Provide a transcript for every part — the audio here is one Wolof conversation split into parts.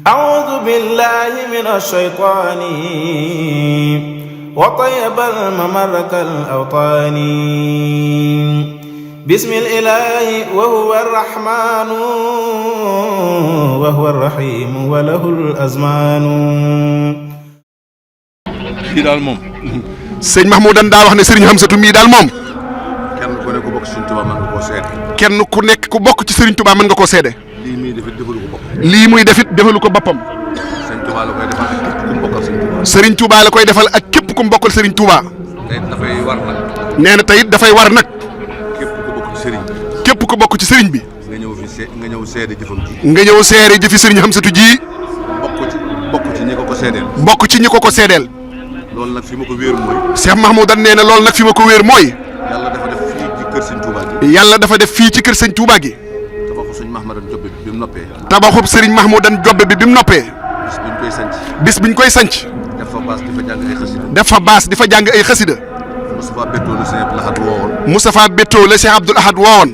أعوذ بالله من الشيطان وطيب الممر كالأوطان بسم الإله وهو الرحمن وهو الرحيم وله الأزمان. kii daal moom. sëñ Mahmoudan daa wax ne Serigne Hamsatou mii daal moom. kenn ku nekk ku bokk ci Serigne Touba mën nga koo seede. kenn ku nekk ku bokk ci Serigne Touba mën nga koo seede. lii muy defit defalu ko boppam. lii muy defit defalu ko boppam. Serigne Touba la koy defal ak képp ku mu bokkal Serigne Touba. Serigne Touba la koy defal ak képp ku mu bokkal Serigne Touba. tey dafay war nag. nee na tey dafay war nag. képp ku bokk ci Serigne bi. képp ku bokk ci Serigne bi. nga ñëw nga ñëw seede jëfam ji. nga ñëw seede jëfi Serigne Hamsatou ji. bokk ci ñi ko seedeel. bokk ci ñi ko seedeel. loolu nag fi ma ko wéer mooy. Cheikh Mahmoudan nee na loolu nag fi ma ko wéer mooy. yàlla dafa def fii ci kër Serigne Touba gi. yàlla dafa def fii ci kër Serigne Touba gi. tabaxu Serigne Mahmoudan Jobbe bi mu noppee. tabaxub Serigne Mahmoudan Jobbe bi mu noppee. bis biñ koy sanc. def fa baas di fa jàng ay xasida. def fa baas di fa jàng ay xasida. Moustapha Beto la Cheikh Abdoul Ahad woowoon. Moustapha Beto la Cheikh Abdoul Ahad woowoon.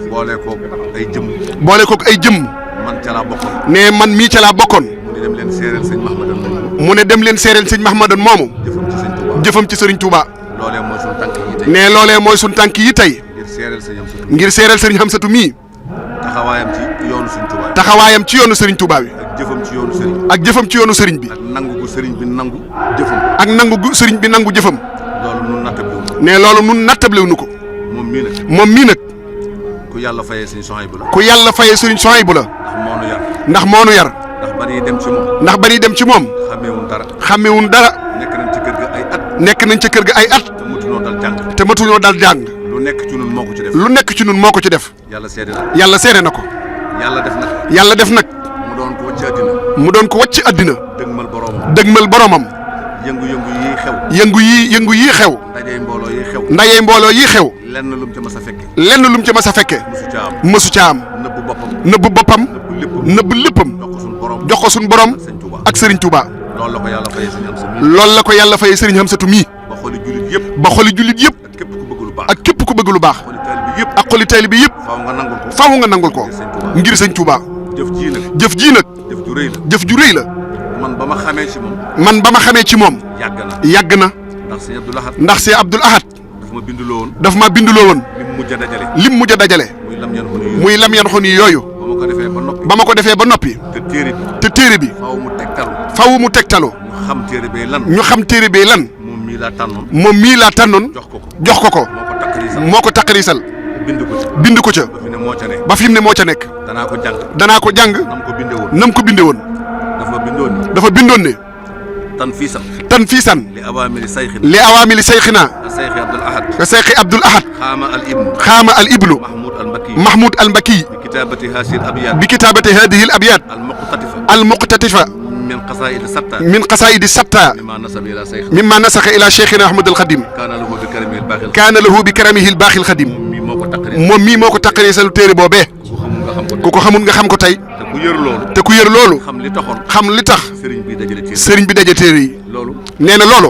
boole koog ay jëm. boole koog ay jëm. man ca laa bokkoon. ne man mii ca laa bokkoon. mu ne dem leen seereel sëñ Mahmoudan moomu. mu ne dem leen seereel sëñ Mahmoudan moomu. jëfam ci sëñ Touba. jëfam ci Serigne Touba. loolee mooy suñu tànk yi tey. ne loolee mooy suñu tànk yi tey. ngir seereel sëñ Hamsatou. ngir seereel Serigne Hamsatou mii. taxawaayam ci yoonu sëñ Touba. taxawaayam ci yoonu Serigne Touba bi. ak jëfam ci yoonu sëriñ. ak jëfam ci yoonu Serigne bi. ak nangu gu sëriñ bi nangu jëfam. ak nangu gu Serigne bi nangu jëfam. loolu nun nattablewuñu. ne loolu nun nattablewuñu ko. moom mii nag. moom mii nag. ku yàlla fayee sëñ Souhaïbou la. ku yàlla fayee Serigne Souhaïbou la. ndax moo nu yar. ndax moo nu yar. ndax ba ñuy dem ci moom. ndax ba ñuy dem ci moom. xàmmeewuñ dara. xàmmeewuñ dara. nekk nañ ci kër ga ay at. nekk nañ ca kër ga ay at. te matuñoo dal jàng. te matuñoo dal jàng. lu nekk ci ñun moo ko ci def. lu nekk ci ñun moo ko ci def. yàlla seede na. yàlla seede na ko. yàlla def nag. yàlla def nag. mu doon ko wàcc àddina. mu doon ko wàcc àddina. dëgmal boromam. dëgmal boromam. yëngu-yëngu yii xew. yëngu yii xew. ndajey mbooloo yii xew. ndajey mbooloo yii xew. lenn lu mu ca mas a fekke. lenn lu mu ca mas a fekke. mësu ca am. nëbbu boppam. nëbbu boppam. nëbbu léppam. jox ko suñu borom. ak Serigne Touba. loolu la ko yàlla fayee Serigne Hamsatou mii. loolu la ko yàlla fayee Serigne Hamsatou mii. ba xoli jullit yëpp. ba xoli jullit yëpp. ak képp ku bëgg lu baax. ak képp ku bëgg lu baax. xoli taalibe bi yëpp. ak xoli taalibe bi yëpp. faaw nga nangul ko. faaw nga nangul ko. ngir Serigne Touba. jëf jii nag. jëf jii nag. jëf ju rëy la. jëf ju rëy la. man ba ma xamee ci moom. man ba ma xamee ci moom. yàgg na. yàgg na. ndax sëñ Abdoul Ahad. ndax sëñ Abdoul Ahad. daf ma binduloo woon. daf ma binduloo woon. lim mujj a dajale. lim mujj a dajale. muy lam yan xon yi yooyu. ba ma ko defee ba noppi. ba ma ko defee ba noppi. te téere bi. faaw mu tegtalu. faaw mu tegtalu. ñu xam téere bee lan. ñu xam téere bee lan. moom mii laa tànnoon. moom mii laa tànnoon. jox ko ko. jox ko ko. moo ko moo ko taqarisal. taqarisal. bind ko ca. bind ko ca. ba fi ne moo ca ne. ba fi mu ne moo ca nekk. danaa ko jàng. danaa ko jàng. nam ko bindee woon. nam ko bindee woon. dafa bindoon ni. dafa bindoon ne. tan fiisan. li awaamili sayxina. li awaamili sayxina. ka sayxi Abdoul Ahad. ka sayxi Abdoul Ahad. xaama al ibnu. Mahmoud al Iblu. Mahmoud Mahmoud al Mbakki. al Mbakki. bi kitaabati haasihi al abyaat. bi kitaabati haadihi al abyaat. al muqtatifa. min qasaa'idi satta. min qasaa'idi satta. mimma nasaxa ila cheikhina Ahmad al Xadim. kaana lahu bi karamihi al baaxil Xadim. moom mii moo ko taqarisal téere boobee. ku ko xamul nga xam ko tey. te ku yër loolu. xam li tax. sëriñ bi daje téere yi. nee na loolu.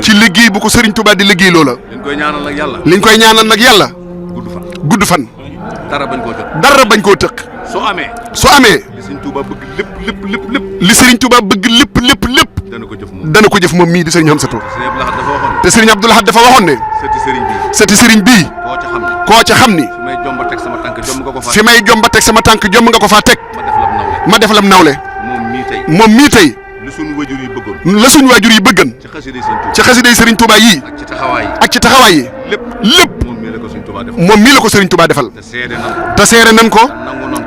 ci liggéey bu ko sëriñ Touba di liggéey loola. liñ koy ñaanal nag yàlla. gudd fan. dara bañ koo tëq. soo amee. li sëriñ Touba bëgg lépp. li sëriñ Touba bëgg lépp. dana ko jëf moom mii di sëriñ Hamsatou. te sëriñ Abdoul Ahad dafa waxoon ne. sëti sëriñ bii. koo ca xam ni. fi may jomba teg sama tànk jomb nga ko faa teg. ma def lam nawle. moom mii tey. la suñu waajur yi bëggan. ci xasiday Serigne Touba yii. ak ci taxawaay yi. lépp. moom mii la ko Serigne Touba defal. te seere nan ko.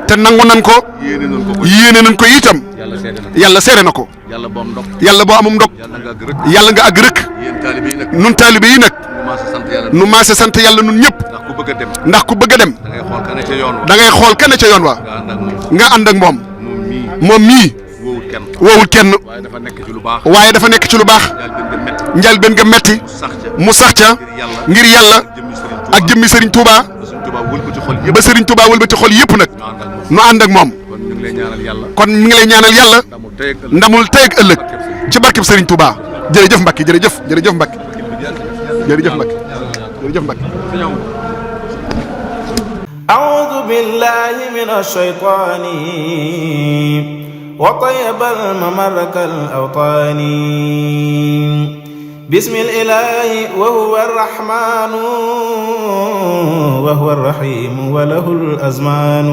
te nangu nan ko. yéene nan ko itam. yàlla seere na ko. yàlla boo amum ndog. yàlla nga àgg rëkk. nun taalibe yi nag. nu maase sant yàlla nun ñëpp. ndax ku bëgg a dem. da ngay xool kenn ca yoon wa. nga ànd ak moom. moom mii. woowul kenn. waaye dafa nekk ci lu baax. njëlbéen nga metti. mu sax ca. ngir yàlla. ak jëmmi Serigne Touba. ba Serigne Touba wëlbati xol yëpp nag. nu ànd ak moom. kon mi ngi lay ñaanal yàlla. ndamul tey ak ëllëg. ci barkeb Serigne Touba. jërëjëf Mbacke jërëjëf Mbacke. jërëjëf Mbacke. أعوذ بالله من الشيطان وطيب الممر كالأوطان بسم الإله وهو الرحمن وهو الرحيم وله الأزمان